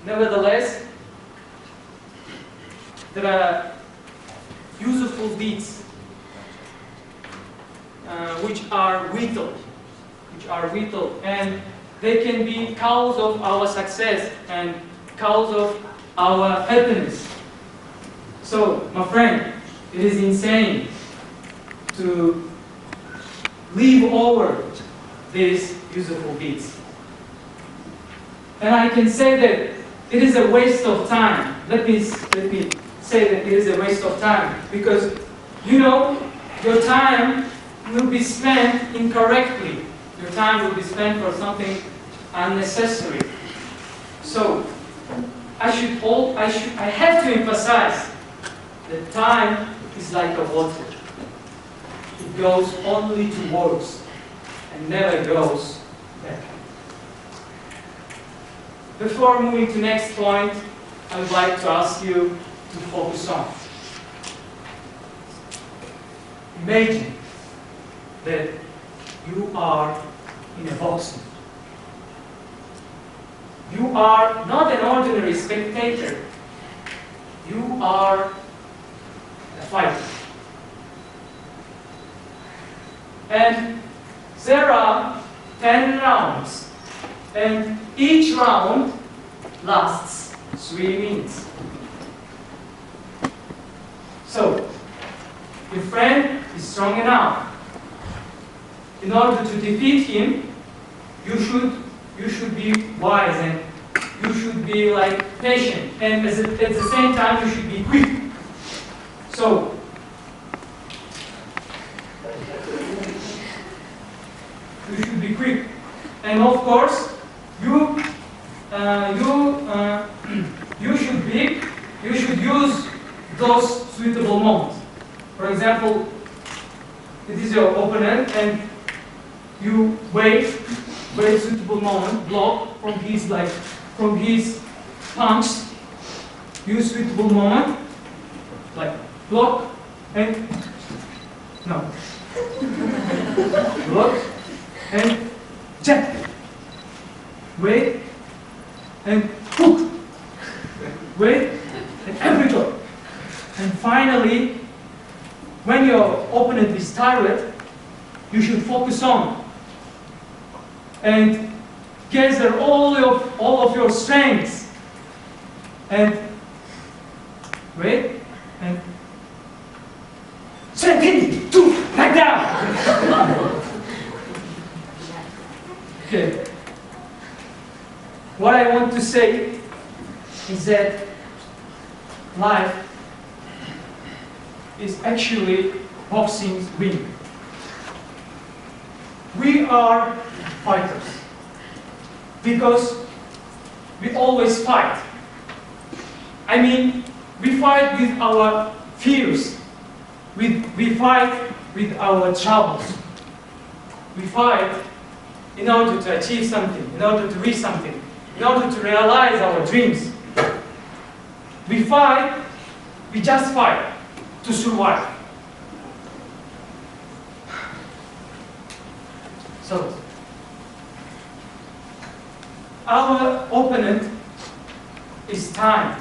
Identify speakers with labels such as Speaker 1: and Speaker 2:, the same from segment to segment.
Speaker 1: Nevertheless, there are useful deeds which are vital, and they can be cause of our success and cause of our happiness. So, my friend, it is insane to leave over these useful deeds. And I can say that it is a waste of time. Let me say that it is a waste of time, because you know your time will be spent incorrectly. Your time will be spent for something unnecessary. So I have to emphasize that time is like a water. It goes only towards and never goes back. Before moving to next point, I would like to ask you to focus on. Imagine that you are in a boxing. You are not an ordinary spectator. You are a fighter. And there are 10 rounds. And each round lasts 3 minutes. So, your friend is strong enough. In order to defeat him, you should be wise, and you should be like patient, and at the same time you should be quick. So you should be quick, and of course you should use those suitable moments. For example, it is your opponent, and you wait suitable moment, block from his punch. Use suitable moment, like block and no, block and jab. Wait and hook. Wait and every go. And finally, when your opponent is tired, you should focus on and gather all of your strengths and wait and continue to back down. Okay. What I want to say is that life is actually boxing's ring. We are fighters because we always fight. I mean, we fight with our fears. We fight with our troubles. We fight in order to achieve something, in order to reach something, in order to realize our dreams. We fight, we just fight to survive. So, our opponent is time.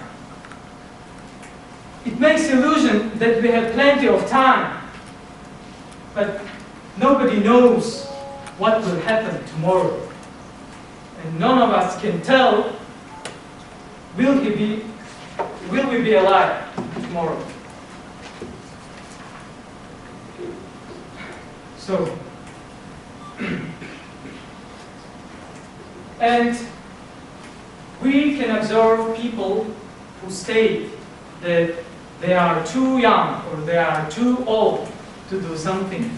Speaker 1: It makes illusion that we have plenty of time, but nobody knows what will happen tomorrow. And none of us can tell, will we be alive tomorrow? So, and we can observe people who state that they are too young or they are too old to do something,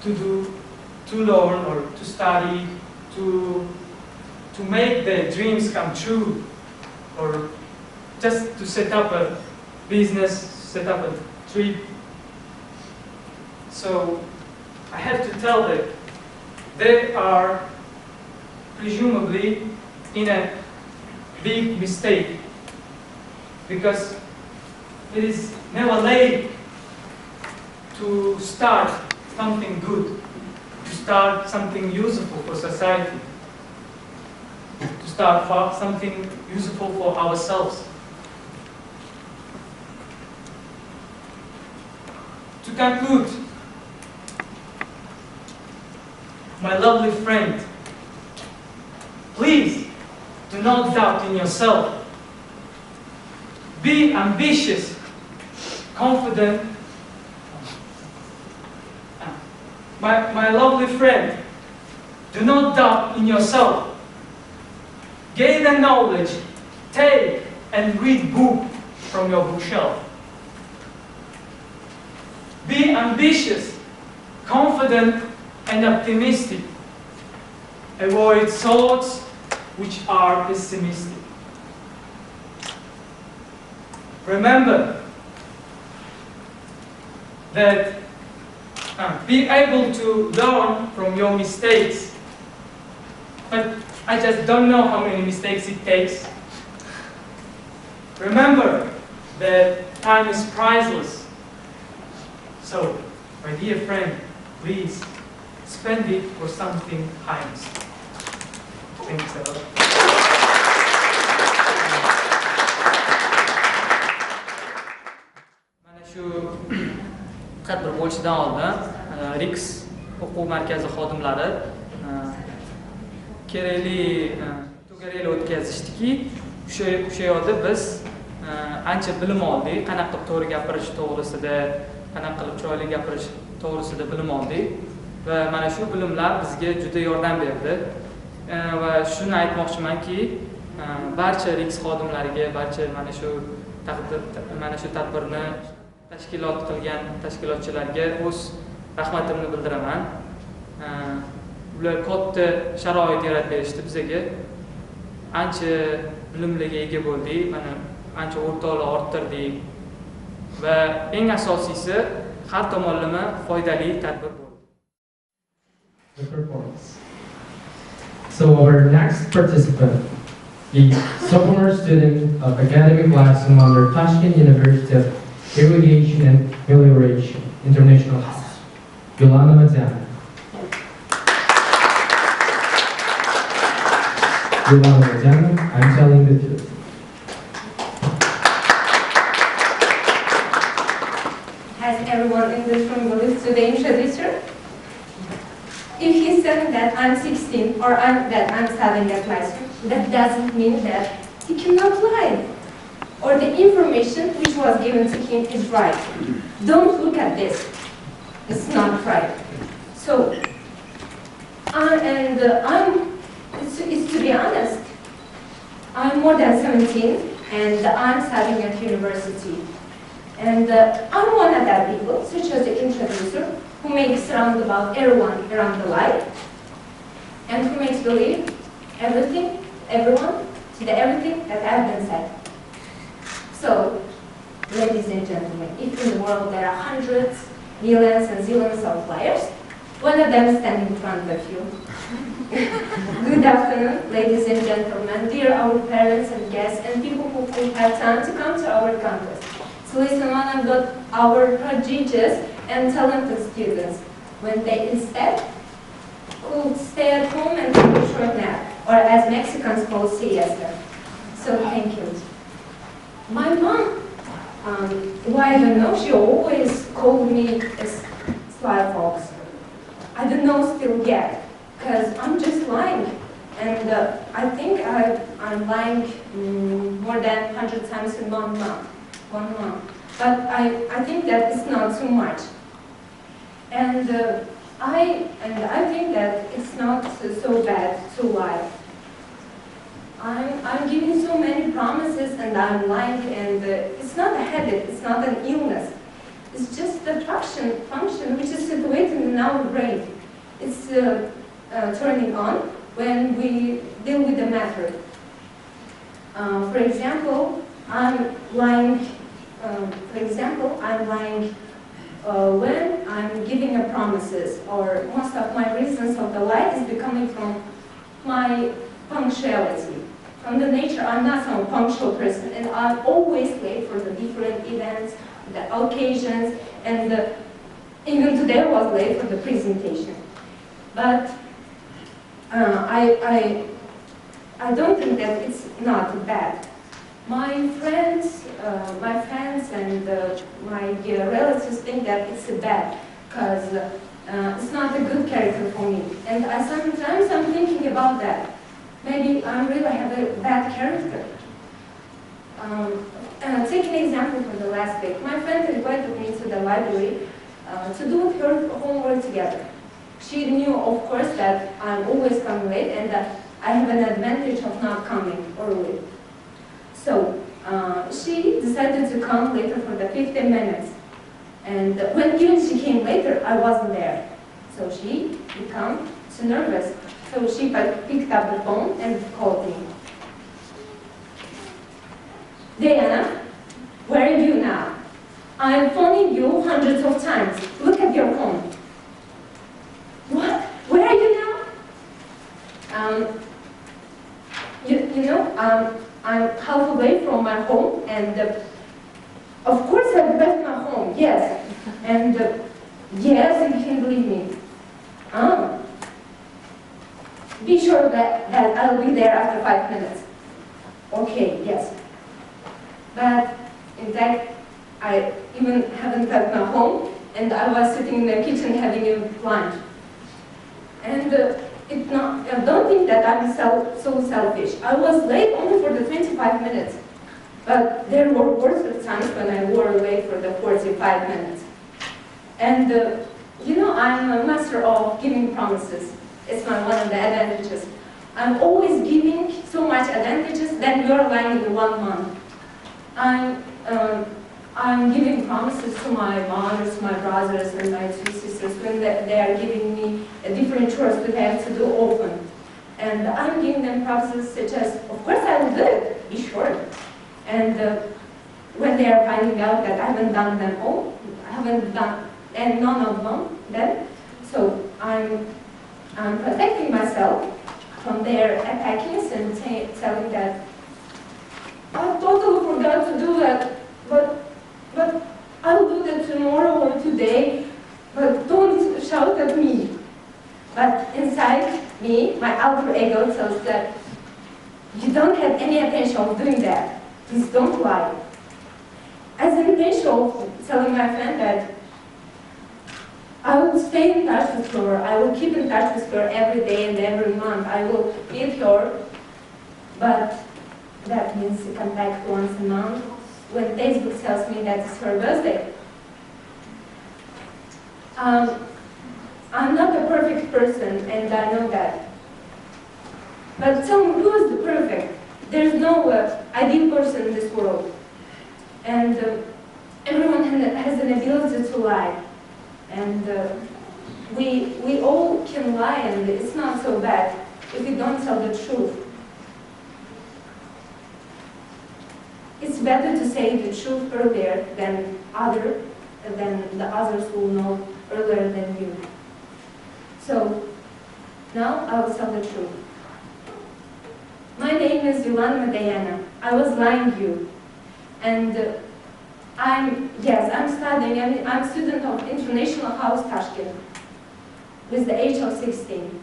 Speaker 1: to learn or to study, to make their dreams come true, or just to set up a business, set up a trip. So I have to tell that they are presumably in a big mistake, because it is never late to start something good, to start something useful for society. to start for something useful for ourselves. To conclude, my lovely friend, please do not doubt in yourself. Be ambitious, confident. My lovely friend, do not doubt in yourself. Gain the knowledge, take and read book from your bookshelf. Be ambitious, confident and optimistic. Avoid thoughts which are pessimistic. Remember that be able to learn from your mistakes. But I just don't know how many mistakes it takes. Remember that time is priceless. So, my dear friend, please spend it for something highness. Thanks a lot.
Speaker 2: Tadbir bo'lishidan oldin RIKS o'quv markazi xodimlari kerakli to'garaklar o'tkazishdiki, o'sha yerda biz ancha bilim oldik, qanaqa qilib to'g'ri gapirish to'g'risida, qanaqa qilib chiroyli gapirish to'g'risida bilim oldik va mana shu bilimlar bizga juda yordam berdi. Va shuni aytmoqchimanki, barcha RIKS xodimlariga, barcha mana shu tadbirni tashkilot qilgan tashkilotchilarga o'z rahmatimni bildiraman. Ular katta sharoit yaratib berishdi bizga. Ancha bilimlarga ega bo'ldik, mana ancha o'rtoqlar orttirdik va eng asosiysi har tomonlama foydali tadbir bo'ldi.
Speaker 3: So our next participant is sophomore student of academic class under Tashkent University of Irrigation and Melioration International House, Yolanda Mazana. Yolanda Mazana, I'm telling the truth.
Speaker 4: Has everyone in this room believes to the introducer? If he's saying that I'm 16 or that I'm studying at classroom, that doesn't mean that he cannot lie. Or the information which was given to him is right. Don't look at this. It's not right. So, it's to be honest, I'm more than 17 and I'm studying at university. And I'm one of that people, such as the introducer, who makes roundabout everyone around the light, and who makes believe everyone to the everything that I've been said. So, ladies and gentlemen, if in the world there are hundreds, millions and zillions of liars, one of them standing in front of you. Good afternoon, ladies and gentlemen, dear our parents and guests and people who could have time to come to our campus. So listen on about our prodigious and talented students when they instead could stay at home and take a short nap, or as Mexicans call siesta. So thank you. My mom, I don't know, she always called me a sly fox. I don't know still yet, because I'm just lying. And I think I'm lying more than 100 times in 1 month. But I think that it's not too much. And I think that it's not so bad to lie. I'm giving so many promises and I'm lying, and it's not a habit, it's not an illness. It's just the function which is situated in our brain. It's turning on when we deal with the matter. For example, I'm lying when I'm giving a promises, or most of my reasons of the lie is becoming from my punctuality. From the nature, I'm not some punctual person, and I'm always late for the different events, the occasions, and even today I was late for the presentation. But I don't think that it's not bad. My friends and my relatives think that it's bad because it's not a good character for me. And sometimes I'm thinking about that. Maybe I really have a bad character. Take an example from the last week. My friend invited me to the library to do her homework together. She knew, of course, that I'm always coming late and that I have an advantage of not coming early. So she decided to come later for the 15 minutes. And when even she came later, I wasn't there. So she became too nervous. So she picked up the phone and called me. Diana, where are you now? I'm phoning you hundreds of times. Look at your phone. What? Where are you now? I'm half away from my home, and of course I've left my home, yes. And yes, you can believe me. Be sure that I'll be there after 5 minutes. Okay, yes. But in fact, I even haven't left my home, and I was sitting in the kitchen having a lunch. And I don't think that I'm so selfish. I was late only for the 25 minutes. But there were worse times when I were late for the 45 minutes. And I'm a master of giving promises. It's one of the advantages. I'm always giving so much advantages that you're lying in 1 month. I'm giving promises to my mothers, my brothers, and my 2 sisters when they are giving me a different chores that I have to do often. And I'm giving them promises such as, of course I will do it, be sure. And when they are finding out that I haven't done them all, I haven't done and none of them, so I'm protecting myself from their attackings and telling that I totally forgot to do that, but I'll do that tomorrow or today, but don't shout at me. But inside me, my alter ego tells that you don't have any intention of doing that. Please don't lie. As an intention of telling my friend that I will stay in touch with her, I will keep in touch with her every day and every month, I will meet her, but that means to come back once a month when Facebook tells me that it's her birthday. I'm not a perfect person, and I know that. But tell me, who is the perfect? There's no ideal person in this world. And everyone has an ability to lie. And we all can lie, and it's not so bad if we don't tell the truth. It's better to say the truth earlier than the others who know earlier than you. So now I will tell the truth. My name is Yolanda Diana. I was lying to you. And I'm studying. I'm a student of International House Tashkent with the age of 16.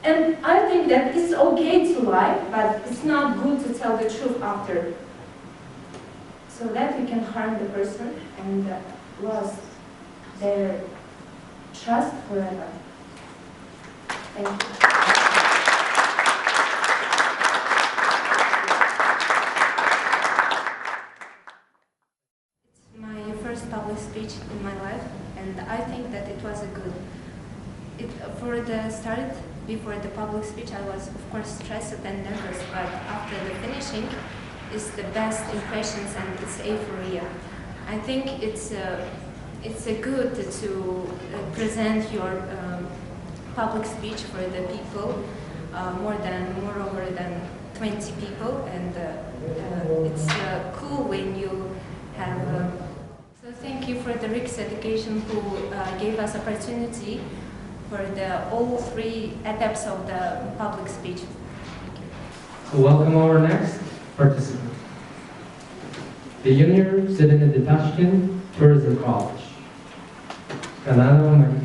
Speaker 4: And I think that it's okay to lie, but it's not good to tell the truth after. So that we can harm the person and lose their trust forever. Thank you. It's my first public speech in my life, and I think that it was a good. For the start, before the public speech, I was of course stressed and nervous, but after the finishing, it's the best impressions and it's euphoria. I think it's good to present your public speech for the people, moreover than 20 people, and it's cool when you have. So thank you for the RIKS education who gave us opportunity for all 3 etaps of the public speech.
Speaker 3: So welcome our next participant, the junior student at the Tashkent Tourism College, Kanana Mike.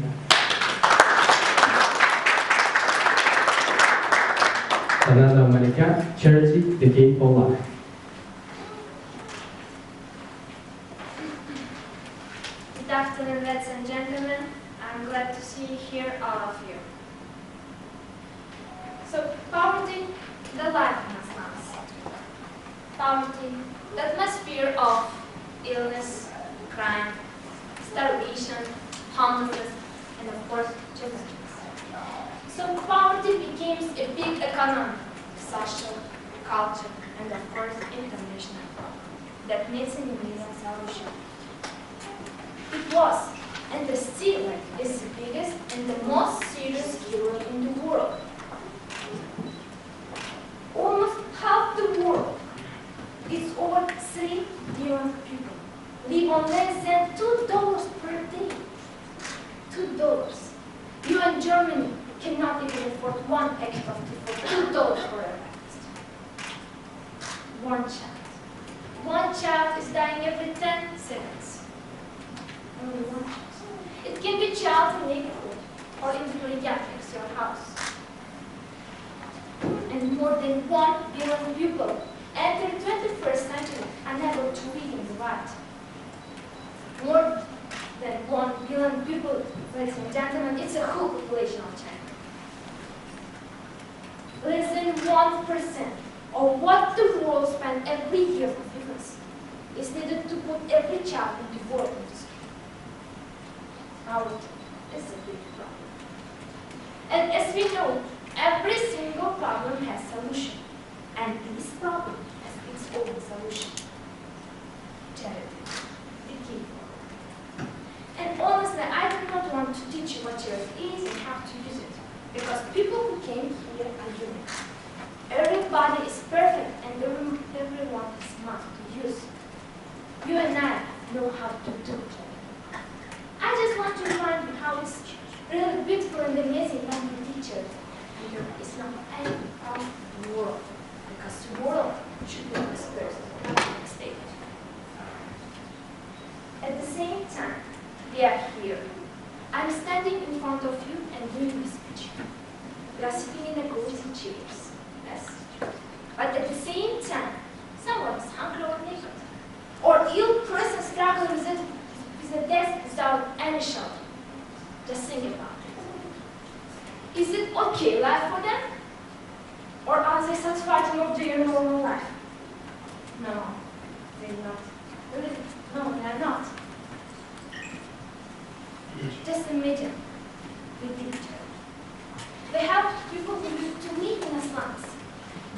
Speaker 3: Sananda Malika, Charity Decade for Life.
Speaker 5: Good afternoon, ladies and gentlemen. I'm glad to see here all of you. So, poverty, the life in the slums. Poverty, the atmosphere of illness, crime, starvation, homelessness, and of course, children. So poverty becomes a big economic, social, culture, and of course, international problem that needs an immediate solution. It was, and still is the biggest and the most serious killer in the world. Almost half the world, it's over 3 billion people, live on less than $2 per day. $2. You in Germany cannot even afford one packet of tea for $2 for a breakfast. One child. One child is dying every 10 seconds. Only one child. It can be a child in neighborhood or in the geriatrics your house. And more than 1 billion people enter 21st century unable to read and write. More than 1 billion people, ladies and gentlemen, it's a whole population of China. Less than 1% of what the world spends every year for defense is needed to put every child into war industry. Poverty is a big problem. And as we know, every single problem has a solution. And this problem has its own solution. Charity. The key problem. And honestly, I do not want to teach you what charity is and how to use it. Because people who came here are unique. Everybody is perfect and everyone is smart to use. You and I know how to do it. I just want to remind you how it's really beautiful and amazing when we teach it. It's not any part of the world. Because the world should be expressed, not be stated. At the same time, we are here. I'm standing in front of you and doing this speech. We are sitting in a cozy chairs. Yes. But at the same time, someone is hungry or naked. Or ill person struggling with a death without any shelter. Just think about it. Is it okay life for them? Or are they satisfied of their normal life? No, they're not. Really? No, they are not. Just imagine the picture. They have people who used to live in the slums.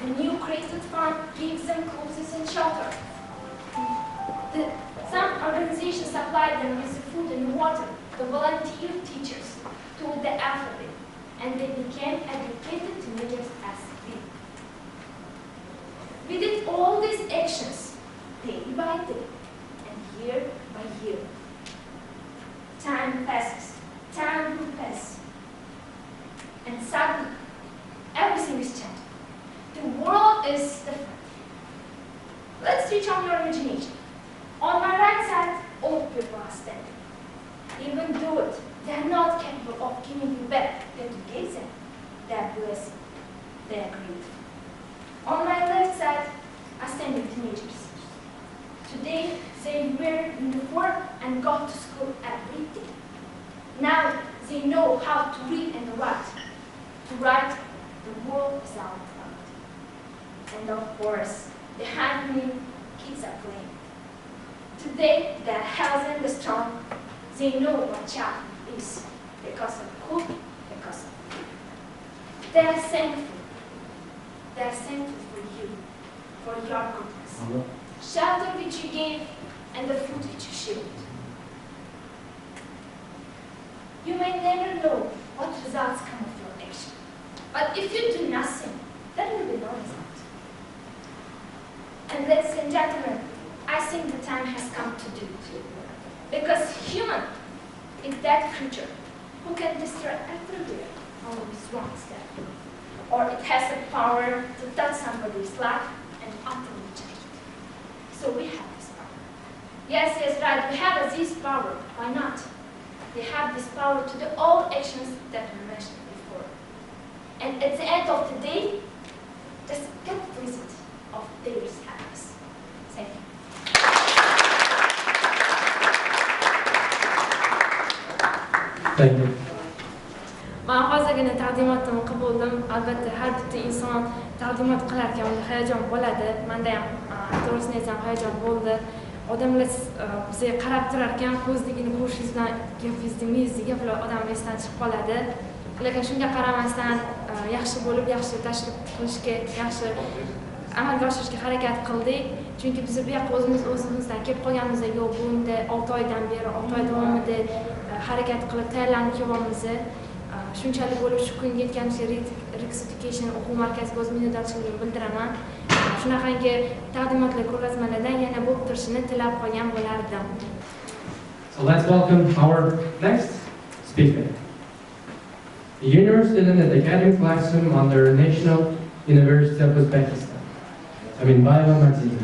Speaker 5: The new created fund gives them clothes and shelter. Some organizations supplied them with food and water. The volunteer teachers taught the alphabet, and they became educated teenagers as we did all these actions day by day and year by year. Time passes, time will pass, and suddenly everything is changed. The world is different. Let's switch on your imagination. On my right side, old people are standing. Even though they are not capable of giving you back than to gaze them, they are blessed, they are grateful. On my left side are standing teenagers. Today, they wear uniform and go to school every day. Now, they know how to read and write. To write, the world is our property. And of course, behind me, kids are playing. Today, they are healthy and strong. They know what child is because of who, because of you. They are thankful. They are thankful for you, for your goodness. Shelter which you gave, and the food which you shared. You may never know what results come of your action. But if you do nothing, there will be no result. And ladies and gentlemen, I think the time has come to do it. Because human is that creature who can destroy everywhere only with one step. Or it has the power to touch somebody's life and utterly change it. So we have this power. Yes, right, we have this power. Why not? We have this power to do all actions that we mentioned before. And at the end of the day,
Speaker 3: Thank you.
Speaker 6: Men hozirgina taqdimotni qabuldim. Albatta har bitta inson taqdimot qilarkan unda hayajon bo'ladi. Menda ham to'g'risini aytsam hayajon bo'ldi. Odamlar bizga qarab turar ekan, ko'zligini ko'rishingiz bilan gapingizni, miyingizni gaplar odam esdan chiqib qoladi. Lekin shunga qaramasdan yaxshi bo'lib, yaxshi tashkil qilishga, yaxshi amalga oshirishga harakat qildik. Chunki biz bu yoqqa o'zimizdan kelib qolganimizda yo'q, bunda 6 oydan beri, 6 oy davomida harakat qilib tayyorlanib kelyapmiz. Shunchalik bo'lib shu kunga yetganimizga RIKS Education o'quv markaziga o'z minnatdorchiligimni bildiraman. Shunaqangi taqdimotlar, ko'rgazmalardan yana bo'lib turishini tilab qolgan bo'lardim.
Speaker 3: So let's welcome our next speaker. A junior student at the academic classroom under National University of Uzbekistan. Aminbayeva Martina.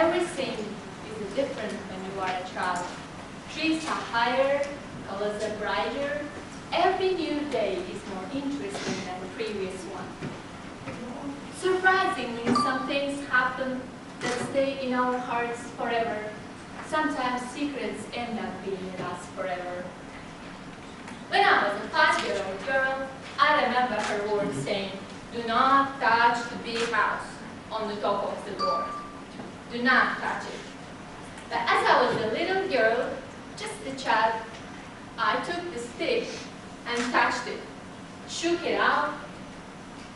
Speaker 7: Everything is different when you are a child. Trees are higher, colors are brighter. Every new day is more interesting than the previous one. Surprisingly, some things happen that stay in our hearts forever. Sometimes secrets end up being with us forever. When I was a 5-year-old girl, I remember her words saying, "Do not touch the big house on the top of the door. Do not touch it." But as I was a little girl, just a child, I took the stick and touched it, shook it out.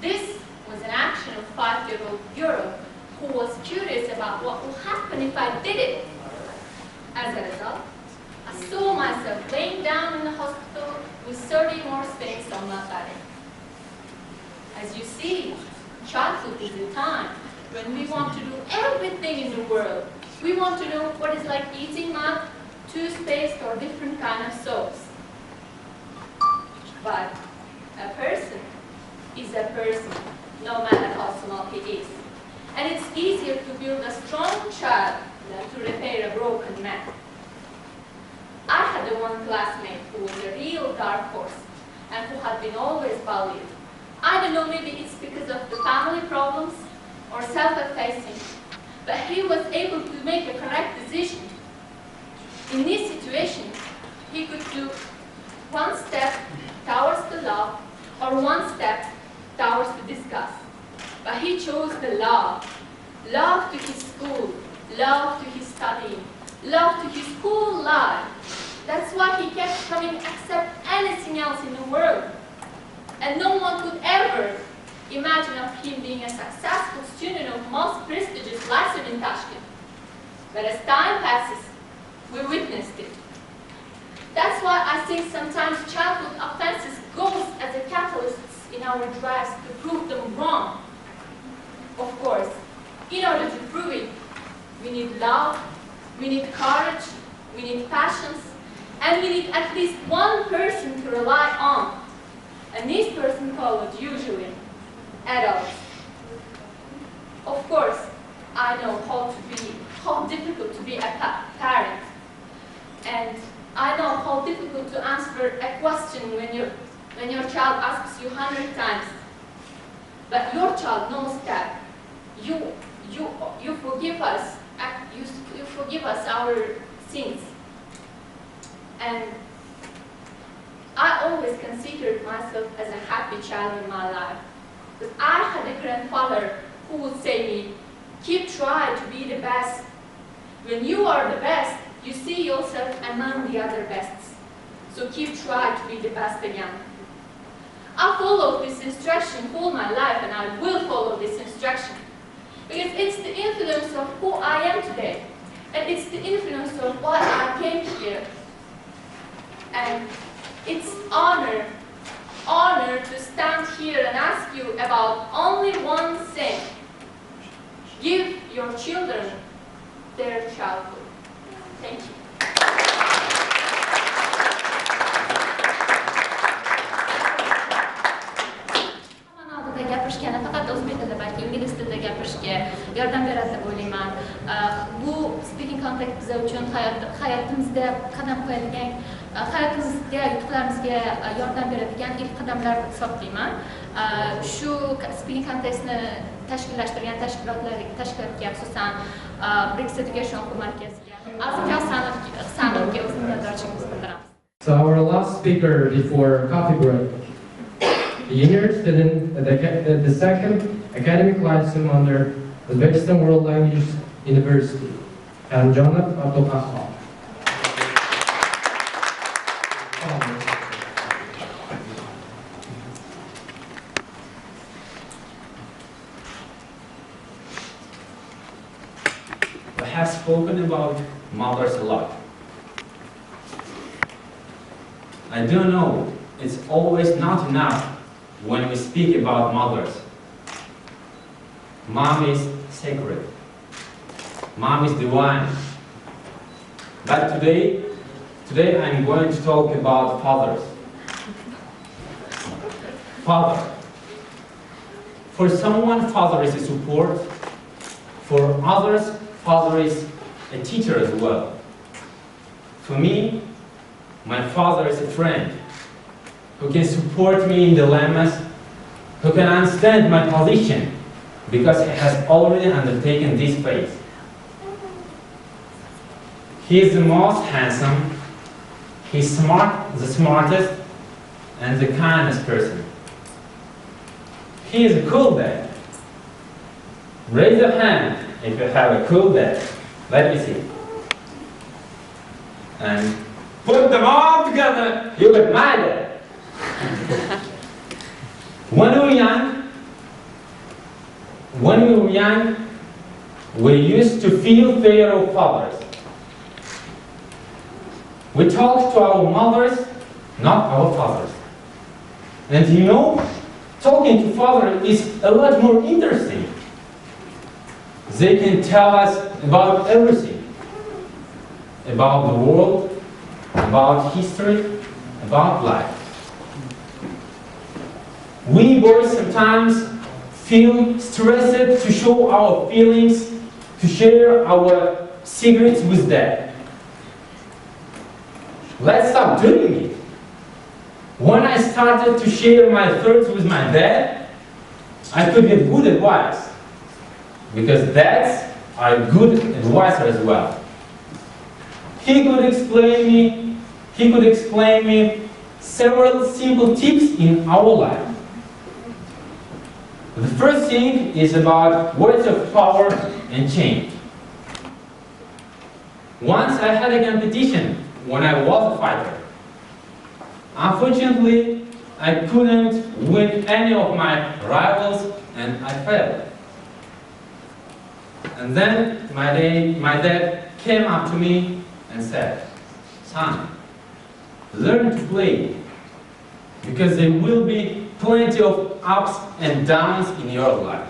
Speaker 7: This was an action of a 5-year-old girl who was curious about what would happen if I did it. As a result, I saw myself laying down in the hospital with 30 more stings on my body. As you see, childhood is a time when we want to do everything in the world. We want to know what it's like eating mud, toothpaste, or different kind of soaps. But a person is a person, no matter how small he is. And it's easier to build a strong child than to repair a broken man. I had one classmate who was a real dark horse and who had been always bullied. I don't know, maybe it's because of the family problems or self-effacing, but he was able to make a correct decision. In this situation, he could do one step towards the love or one step towards the disgust. But he chose the love. Love to his school, love to his studying, love to his whole life. That's why he kept coming accept anything else in the world. And no one could ever imagine of him being a successful student of most prestigious lesson in Tashkent. But as time passes, we witnessed it. That's why I think sometimes childhood offenses goes as a catalyst in our drives to prove them wrong. Of course, in order to prove it, we need love, we need courage, we need passions, and we need at least one person to rely on. And this person called usually adults. Of course, I know how difficult to be a parent. And I know how difficult to answer a question when your child asks you 100 times. But your child knows that you forgive us, you forgive us our sins. And I always considered myself as a happy child in my life. Because I had a grandfather who would say to me, "Keep trying to be the best. When you are the best, you see yourself among the other bests. So keep trying to be the best again." I followed this instruction all my life, and I will follow this instruction. Because it's the influence of who I am today. And it's the influence of why I came here. And it's honor to stand here and ask you about only one thing. Give your children their childhood. Thank you.
Speaker 6: Gapirishgani faqat o'zbek tilida, balki ingliz tilida gapirishga yordam beradi deb o'ylayman. Bu speaking contact biz uchun hayotimizda qadam qo'yadigan, hayotimizga, yutuqlarimizga yordam beradigan ilk qadamlar deb hisoblayman. Shu speaking contestni tashkillashtirgan tashkilotga, xususan RIKS Education markaziga, Azizjon Sanonovga o'z minnatdorchiligimizni bildiramiz.
Speaker 3: So our last speaker before coffee break, the junior student at the second academic license under Uzbekistan World Languages University, Karimjonov Abdulqahhor.
Speaker 8: We have spoken about mothers a lot. I do know it's always not enough when we speak about mothers. Mom is sacred. Mom is divine. But today I'm going to talk about fathers. Father. For someone, father is a support. For others, father is a teacher as well. For me, my father is a friend who can support me in dilemmas, who can understand my position because he has already undertaken this phase. He is the most handsome, he's smart, the smartest, and the kindest person. He is a cool dad. Raise your hand if you have a cool dad. Let me see. And put them all together, you get my dad. When we were young, we used to feel fear of fathers. We talked to our mothers, not our fathers. And you know, talking to father is a lot more interesting. They can tell us about everything. About the world, about history, about life. We boys sometimes feel stressed to show our feelings, to share our secrets with dad. Let's stop doing it. When I started to share my thoughts with my dad, I could get good advice. Because dads are good advisors as well. He could explain me several simple tips in our life. The first thing is about words of power and change. Once I had a competition when I was a fighter. Unfortunately, I couldn't win any of my rivals and I failed. And then my dad came up to me and said, "Son, learn to play, because there will be plenty of ups and downs in your life.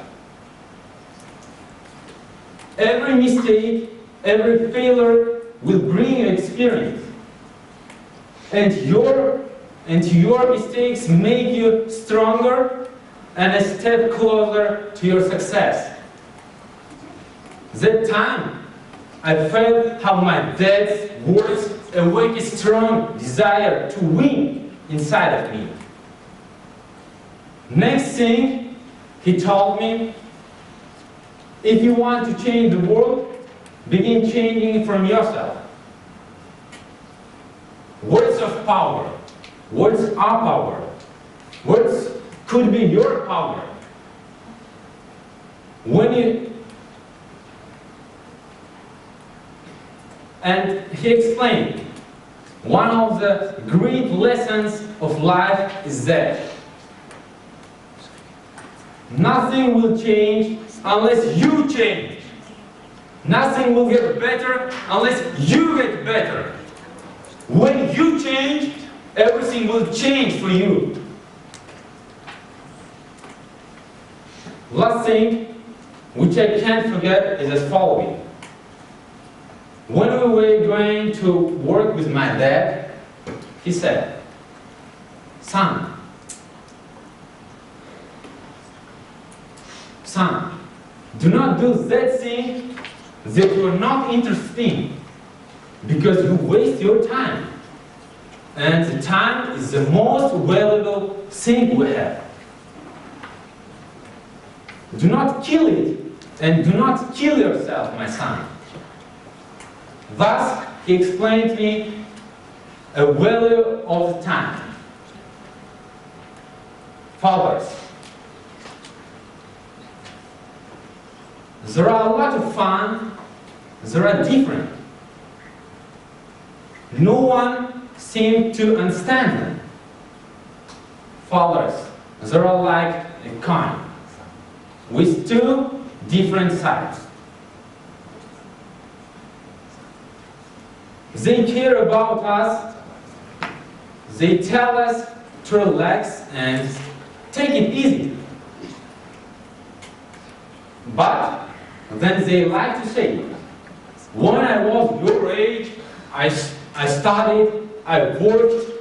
Speaker 8: Every mistake, every failure will bring you experience. And your mistakes make you stronger and a step closer to your success." That time, I felt how my dad's words awake a strong desire to win inside of me. Next thing, he told me, if you want to change the world, begin changing from yourself. Words of power. Words are power. Words could be your power. And he explained, one of the great lessons of life is that nothing will change unless you change. Nothing will get better unless you get better. When you change, everything will change for you. Last thing, which I can't forget, is as following. When we were going to work with my dad, he said, son, do not do that thing that you are not interested in, because you waste your time. And the time is the most valuable thing we have. Do not kill it, and do not kill yourself, my son. Thus, he explained to me a value of the time. Fathers, there are a lot of fun, there are different. No one seemed to understand them. Fathers, they are like a coin with two different sides. They care about us, they tell us to relax and take it easy. But then they like to say, when I was your age, I studied, I worked,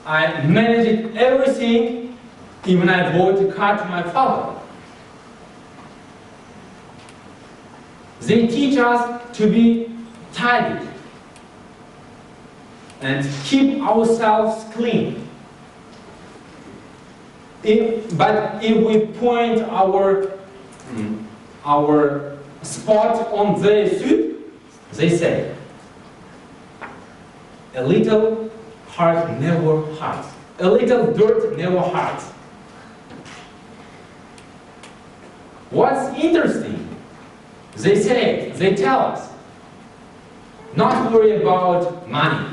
Speaker 8: I managed everything, even I bought a car to my father. They teach us to be tidy and keep ourselves clean. But if we point our spot on their suit, they say, a little heart never hurts. A little dirt never hurts. What's interesting? They tell us, not worry about money.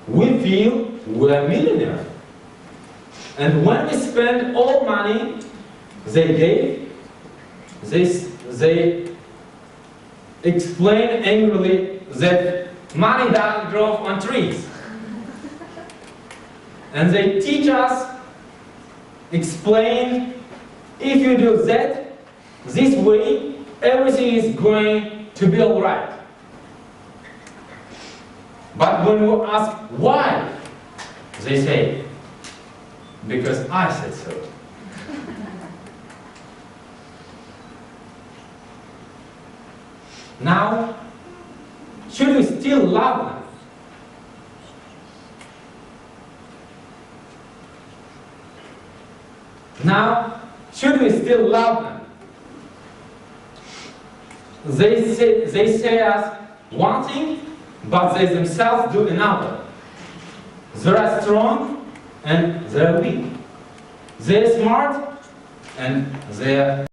Speaker 8: We feel we're millionaires. And when we spend all money they explain angrily that money doesn't grow on trees. And they teach us, explain, if you do that, this way, everything is going to be all right. But when we ask why, they say, because I said so. Now, should we still love them? Now, should we still love them? They say us one thing, but they themselves do another. They are strong and they are weak. They are smart and they are